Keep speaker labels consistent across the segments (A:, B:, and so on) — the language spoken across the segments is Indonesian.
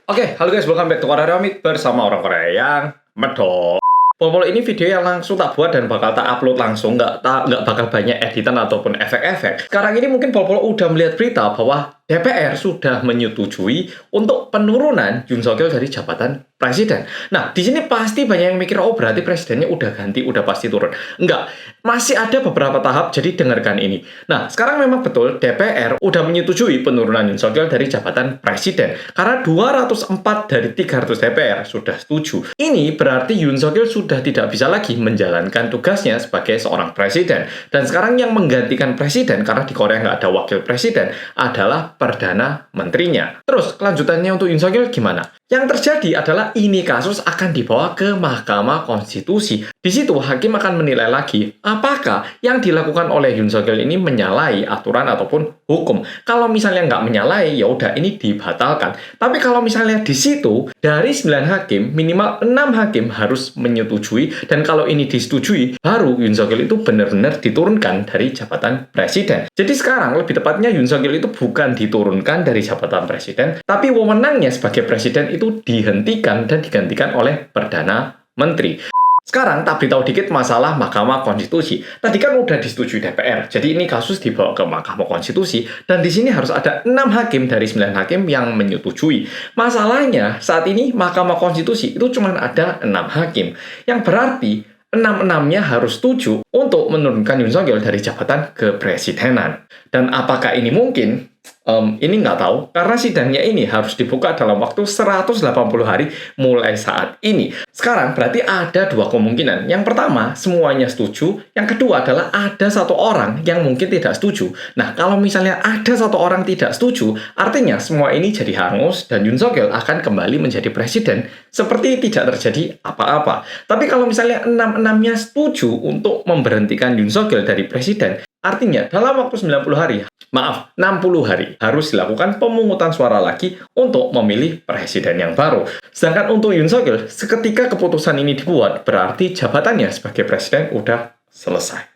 A: Oke, halo guys, welcome back to Korea Remit bersama orang Korea yang medok. Pokoknya ini video yang langsung tak buat dan bakal tak upload langsung, nggak bakal banyak editan ataupun efek-efek. Sekarang ini mungkin Pol udah melihat berita bahwa DPR sudah menyetujui untuk penurunan Yoon Seok Yeol dari jabatan presiden. Nah, di sini pasti banyak yang mikir, oh berarti presidennya udah ganti, udah pasti turun. Enggak, masih ada beberapa tahap, jadi dengarkan ini. Nah, sekarang memang betul DPR udah menyetujui penurunan Yoon Seok Yeol dari jabatan presiden. Karena 204 dari 300 DPR sudah setuju. Ini berarti Yoon Seok Yeol sudah tidak bisa lagi menjalankan tugasnya sebagai seorang presiden. Dan sekarang yang menggantikan presiden, karena di Korea nggak ada wakil presiden, adalah Perdana Menterinya. Terus, kelanjutannya untuk Yoon Seok Yeol gimana? Yang terjadi adalah ini kasus akan dibawa ke Mahkamah Konstitusi. Di situ, hakim akan menilai lagi apakah yang dilakukan oleh Yoon Seok Yeol ini menyalahi aturan ataupun hukum. Kalau misalnya nggak menyalahi, ya udah ini dibatalkan. Tapi kalau misalnya di situ, dari 9 hakim, minimal 6 hakim harus menyetujui, dan kalau ini disetujui, baru Yoon Seok Yeol itu benar-benar diturunkan dari jabatan presiden. Jadi sekarang, lebih tepatnya Yoon Seok Yeol itu bukan diturunkan dari jabatan presiden, tapi wewenangnya sebagai presiden itu dihentikan dan digantikan oleh Perdana Menteri. Sekarang, tak beritahu dikit masalah Mahkamah Konstitusi. Tadi kan udah disetujui DPR, jadi ini kasus dibawa ke Mahkamah Konstitusi, dan di sini harus ada 6 hakim dari 9 hakim yang menyetujui. Masalahnya, saat ini Mahkamah Konstitusi itu cuma ada 6 hakim, yang berarti 6-6-nya harus setuju untuk menurunkan Yoon Seok Yeol dari jabatan kepresidenan. Dan apakah ini mungkin? Ini nggak tahu, karena sidangnya ini harus dibuka dalam waktu 180 hari mulai saat ini. Sekarang berarti ada dua kemungkinan. Yang pertama, semuanya setuju. Yang kedua adalah ada satu orang yang mungkin tidak setuju. Nah, kalau misalnya ada satu orang tidak setuju, artinya semua ini jadi hangus dan Yoon Seok Yeol akan kembali menjadi presiden seperti tidak terjadi apa-apa. Tapi kalau misalnya 6-6-nya setuju untuk memberhentikan Yoon Seok Yeol dari presiden, artinya dalam waktu 60 hari, 60 hari harus dilakukan pemungutan suara lagi untuk memilih presiden yang baru. Sedangkan untuk Yoon Seok Yeol, seketika keputusan ini dibuat, berarti jabatannya sebagai presiden udah selesai.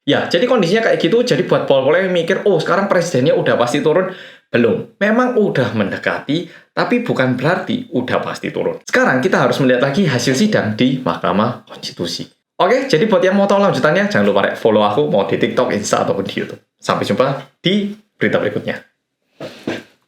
A: Ya, jadi kondisinya kayak gitu. Jadi buat Pol yang mikir, oh sekarang presidennya udah pasti turun. Belum. Memang udah mendekati, tapi bukan berarti udah pasti turun. Sekarang kita harus melihat lagi hasil sidang di Mahkamah Konstitusi. Oke, jadi buat yang mau tahu lanjutannya, jangan lupa follow aku, mau di TikTok, Insta, ataupun di YouTube. Sampai jumpa di berita berikutnya.